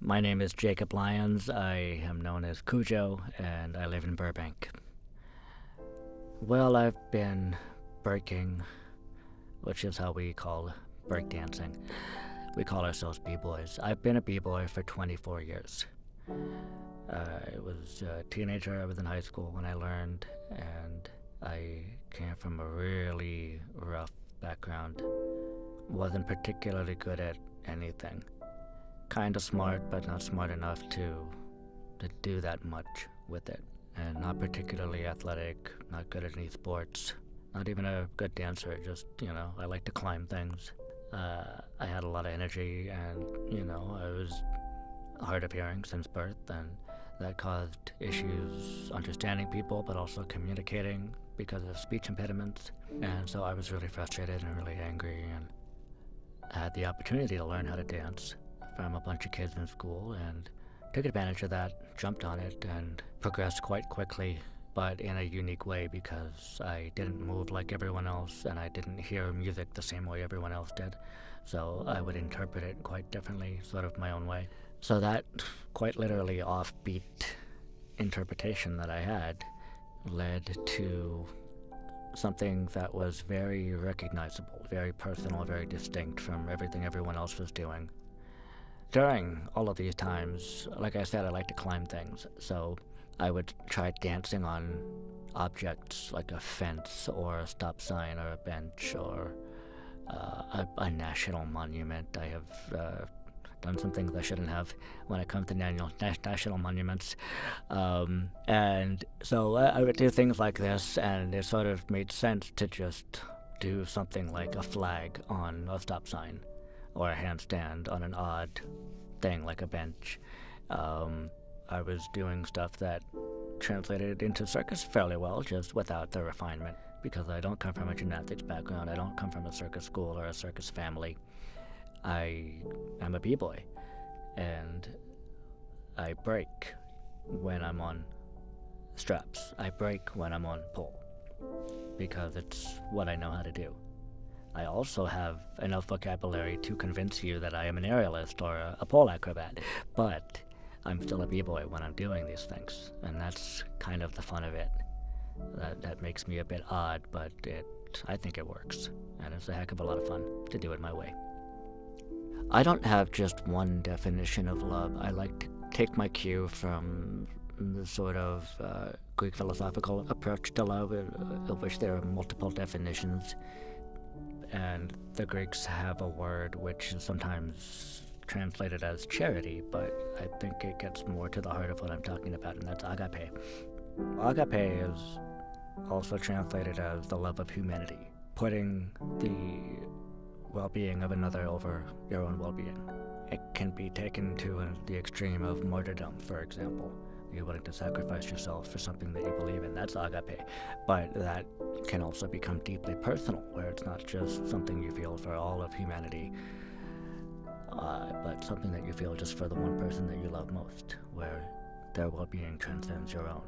My name is Jacob Lyons. I am known as Kujo, and I live in Burbank. Well, I've been breaking, which is how we call breakdancing. We call ourselves b-boys. I've been a b-boy for 24 years. I was a teenager. I was in high school when I learned, and I came from a really rough background. Wasn't particularly good at anything. Kind of smart, but not smart enough to do that much with it. And not particularly athletic, not good at any sports, not even a good dancer, just, I like to climb things. I had a lot of energy, and, I was hard of hearing since birth, and that caused issues understanding people, but also communicating because of speech impediments. And so I was really frustrated and really angry, and had the opportunity to learn how to dance from a bunch of kids in school, and took advantage of that, jumped on it, and progressed quite quickly, but in a unique way because I didn't move like everyone else, and I didn't hear music the same way everyone else did. So I would interpret it quite differently, sort of my own way. So that quite literally offbeat interpretation that I had led to something that was very recognizable, very personal, very distinct from everything everyone else was doing. During all of these times, like I said, I like to climb things, so I would try dancing on objects like a fence or a stop sign or a bench or a national monument. I have done some things I shouldn't have when it comes to national monuments. And so I would do things like this, and it sort of made sense to just do something like a flag on a stop sign or a handstand on an odd thing like a bench. I was doing stuff that translated into circus fairly well, just without the refinement, because I don't come from a gymnastics background. I don't come from a circus school or a circus family. I am a b-boy, and I break when I'm on straps. I break when I'm on pole, because it's what I know how to do. I also have enough vocabulary to convince you that I am an aerialist or a pole acrobat, but I'm still a b-boy when I'm doing these things, and that's kind of the fun of it. That makes me a bit odd, but I think it works, and it's a heck of a lot of fun to do it my way. I don't have just one definition of love. I like to take my cue from the sort of Greek philosophical approach to love, of which there are multiple definitions. And the Greeks have a word which is sometimes translated as charity, but I think it gets more to the heart of what I'm talking about, and that's agape. Agape is also translated as the love of humanity, putting the well-being of another over your own well-being. It can be taken to the extreme of martyrdom, for example. You're willing to sacrifice yourself for something that you believe in. That's agape. But that can also become deeply personal, where it's not just something you feel for all of humanity, but something that you feel just for the one person that you love most, where their well-being transcends your own.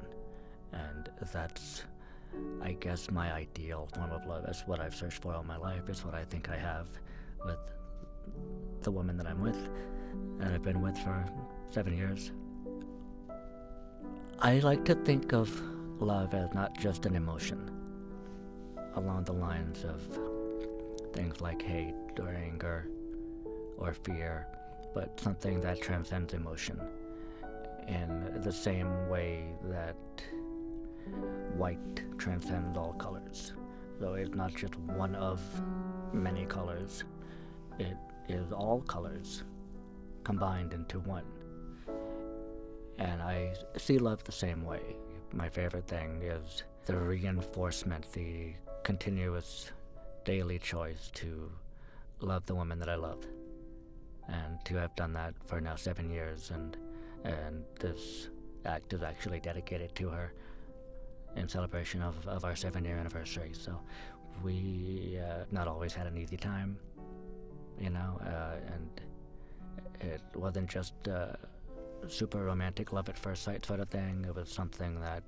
And that's, I guess, my ideal form of love. It's what I've searched for all my life. It's what I think I have with the woman that I'm with, and I've been with for 7 years. I like to think of love as not just an emotion, along the lines of things like hate or anger or fear, but something that transcends emotion in the same way that white transcends all colors. So it's not just one of many colors, it is all colors combined into one. And I see love the same way. My favorite thing is the reinforcement, the continuous daily choice to love the woman that I love. And to have done that for now 7 years, and this act is actually dedicated to her in celebration of our 7-year anniversary. So we not always had an easy time, and it wasn't just super romantic love at first sight sort of thing. It was something that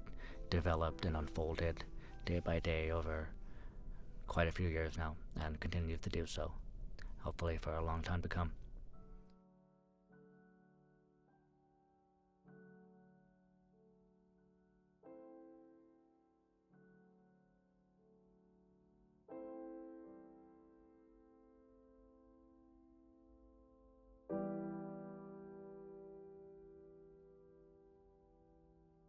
developed and unfolded day by day over quite a few years now, and continues to do so, hopefully for a long time to come.